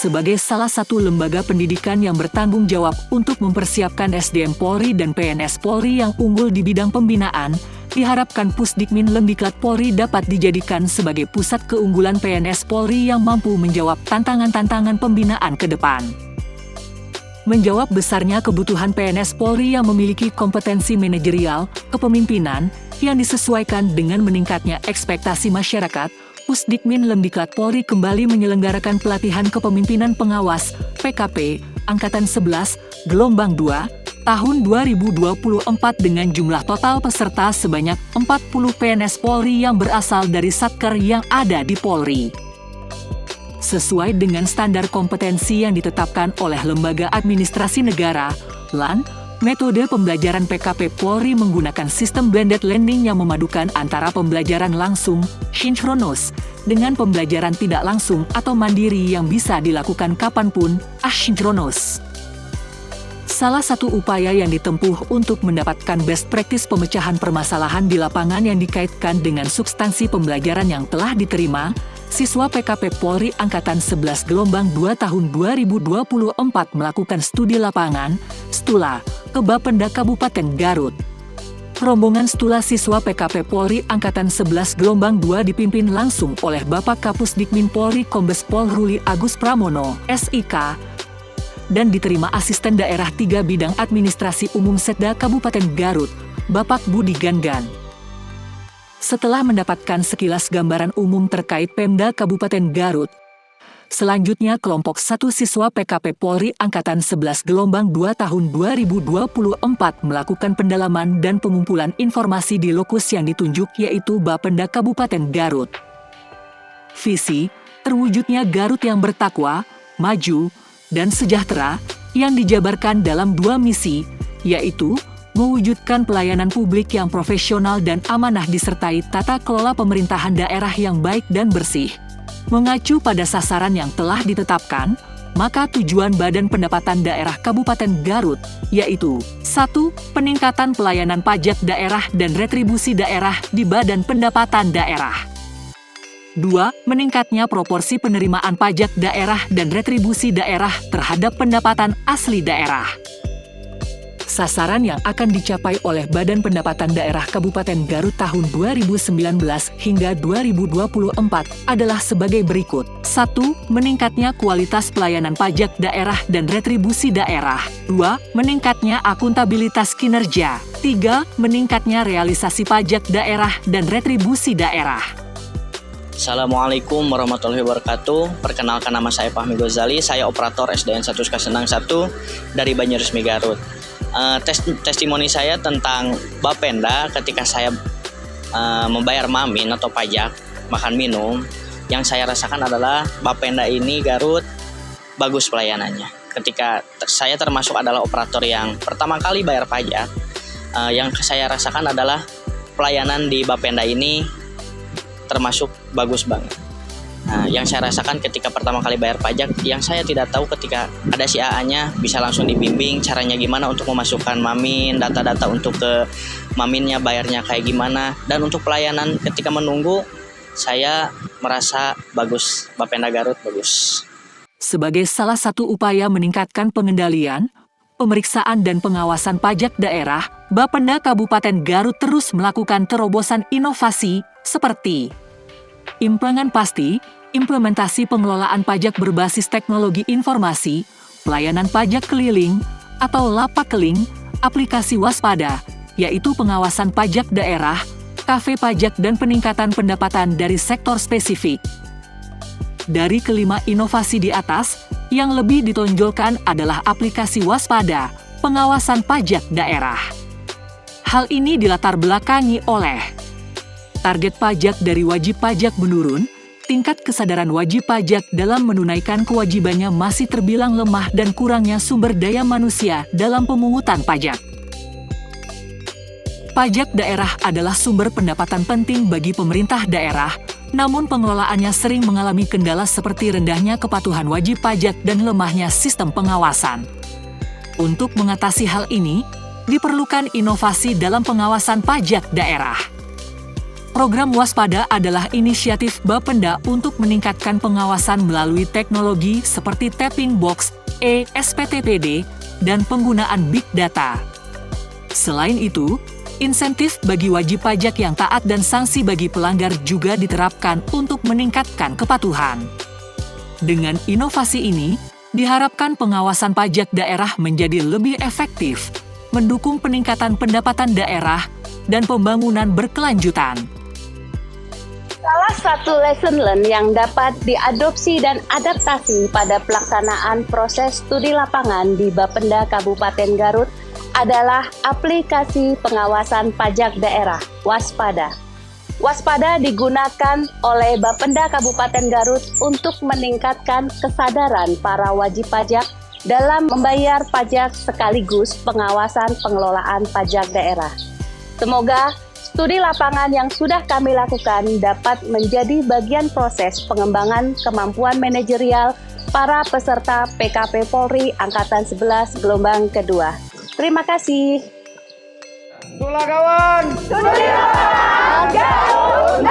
sebagai salah satu lembaga pendidikan yang bertanggung jawab untuk mempersiapkan SDM Polri dan PNS Polri yang unggul di bidang pembinaan, diharapkan Pusdikmin Lemdiklat Polri dapat dijadikan sebagai pusat keunggulan PNS Polri yang mampu menjawab tantangan-tantangan pembinaan ke depan. Menjawab besarnya kebutuhan PNS Polri yang memiliki kompetensi manajerial, kepemimpinan, yang disesuaikan dengan meningkatnya ekspektasi masyarakat, Pusdikmin Lemdiklat Polri kembali menyelenggarakan pelatihan kepemimpinan pengawas, PKP, Angkatan 11, Gelombang 2, tahun 2024 dengan jumlah total peserta sebanyak 40 PNS Polri yang berasal dari Satker yang ada di Polri. Sesuai dengan standar kompetensi yang ditetapkan oleh Lembaga Administrasi Negara, LAN, metode pembelajaran PKP Polri menggunakan sistem blended learning yang memadukan antara pembelajaran langsung, sinkronus, dengan pembelajaran tidak langsung atau mandiri yang bisa dilakukan kapanpun, asinkronus. Salah satu upaya yang ditempuh untuk mendapatkan best practice pemecahan permasalahan di lapangan yang dikaitkan dengan substansi pembelajaran yang telah diterima, siswa PKP Polri Angkatan 11 Gelombang 2 tahun 2024 melakukan studi lapangan, STULA, ke Bapenda Kabupaten Garut. Rombongan STULA siswa PKP Polri Angkatan 11 Gelombang 2 dipimpin langsung oleh Bapak Kapusdikmin Polri Kombes Pol Ruli Agus Pramono, SIK, dan diterima Asisten Daerah 3 Bidang Administrasi Umum Setda Kabupaten Garut, Bapak Budi Gangan. Setelah mendapatkan sekilas gambaran umum terkait Pemda Kabupaten Garut, selanjutnya kelompok 1 siswa PKP Polri Angkatan 11 Gelombang 2 tahun 2024 melakukan pendalaman dan pengumpulan informasi di lokus yang ditunjuk yaitu Bapenda Kabupaten Garut. Visi, terwujudnya Garut yang bertakwa, maju, dan sejahtera yang dijabarkan dalam 2 misi, yaitu mewujudkan pelayanan publik yang profesional dan amanah disertai tata kelola pemerintahan daerah yang baik dan bersih. Mengacu pada sasaran yang telah ditetapkan, maka tujuan Badan Pendapatan Daerah Kabupaten Garut, yaitu 1. Peningkatan pelayanan pajak daerah dan retribusi daerah di Badan Pendapatan Daerah. 2. Meningkatnya proporsi penerimaan pajak daerah dan retribusi daerah terhadap pendapatan asli daerah. Sasaran yang akan dicapai oleh Badan Pendapatan Daerah Kabupaten Garut tahun 2019 hingga 2024 adalah sebagai berikut. 1. Meningkatnya kualitas pelayanan pajak daerah dan retribusi daerah. 2. Meningkatnya akuntabilitas kinerja. 3. Meningkatnya realisasi pajak daerah dan retribusi daerah. Assalamualaikum warahmatullahi wabarakatuh. Perkenalkan, nama saya Fahmi Ghazali. Saya operator SDN 1 Kasenang 1 dari Banjarmasin Garut. Testimoni saya tentang Bapenda ketika saya membayar mamin atau pajak makan minum, yang saya rasakan adalah Bapenda ini Garut bagus pelayanannya. Ketika saya termasuk adalah operator yang pertama kali bayar pajak, yang saya rasakan adalah pelayanan di Bapenda ini termasuk bagus banget. Nah, yang saya rasakan ketika pertama kali bayar pajak, yang saya tidak tahu ketika ada si AA-nya bisa langsung dibimbing caranya gimana untuk memasukkan mamin, data-data untuk ke maminnya, bayarnya kayak gimana, dan untuk pelayanan ketika menunggu, saya merasa bagus, Bapenda Garut bagus. Sebagai salah satu upaya meningkatkan pengendalian, pemeriksaan dan pengawasan pajak daerah, Bapenda Kabupaten Garut terus melakukan terobosan inovasi seperti Impangan Pasti, implementasi pengelolaan pajak berbasis teknologi informasi, pelayanan pajak keliling, atau Lapakeling, aplikasi Waspada, yaitu pengawasan pajak daerah, kafe pajak dan peningkatan pendapatan dari sektor spesifik. Dari kelima inovasi di atas, yang lebih ditonjolkan adalah aplikasi Waspada, pengawasan pajak daerah. Hal ini dilatar belakangi oleh target pajak dari wajib pajak menurun, tingkat kesadaran wajib pajak dalam menunaikan kewajibannya masih terbilang lemah dan kurangnya sumber daya manusia dalam pemungutan pajak. Pajak daerah adalah sumber pendapatan penting bagi pemerintah daerah, namun pengelolaannya sering mengalami kendala seperti rendahnya kepatuhan wajib pajak dan lemahnya sistem pengawasan. Untuk mengatasi hal ini, diperlukan inovasi dalam pengawasan pajak daerah. Program Waspada adalah inisiatif Bapenda untuk meningkatkan pengawasan melalui teknologi seperti tapping box, SPTPD, dan penggunaan big data. Selain itu, insentif bagi wajib pajak yang taat dan sanksi bagi pelanggar juga diterapkan untuk meningkatkan kepatuhan. Dengan inovasi ini, diharapkan pengawasan pajak daerah menjadi lebih efektif, mendukung peningkatan pendapatan daerah, dan pembangunan berkelanjutan. Salah satu lesson learned yang dapat diadopsi dan adaptasi pada pelaksanaan proses studi lapangan di Bapenda Kabupaten Garut adalah aplikasi pengawasan pajak daerah, Waspada. Waspada digunakan oleh Bapenda Kabupaten Garut untuk meningkatkan kesadaran para wajib pajak dalam membayar pajak sekaligus pengawasan pengelolaan pajak daerah. Semoga studi lapangan yang sudah kami lakukan dapat menjadi bagian proses pengembangan kemampuan manajerial para peserta PKP Polri Angkatan 11 gelombang kedua. Terima kasih. Tula kawan! Studi lapangan, Garut,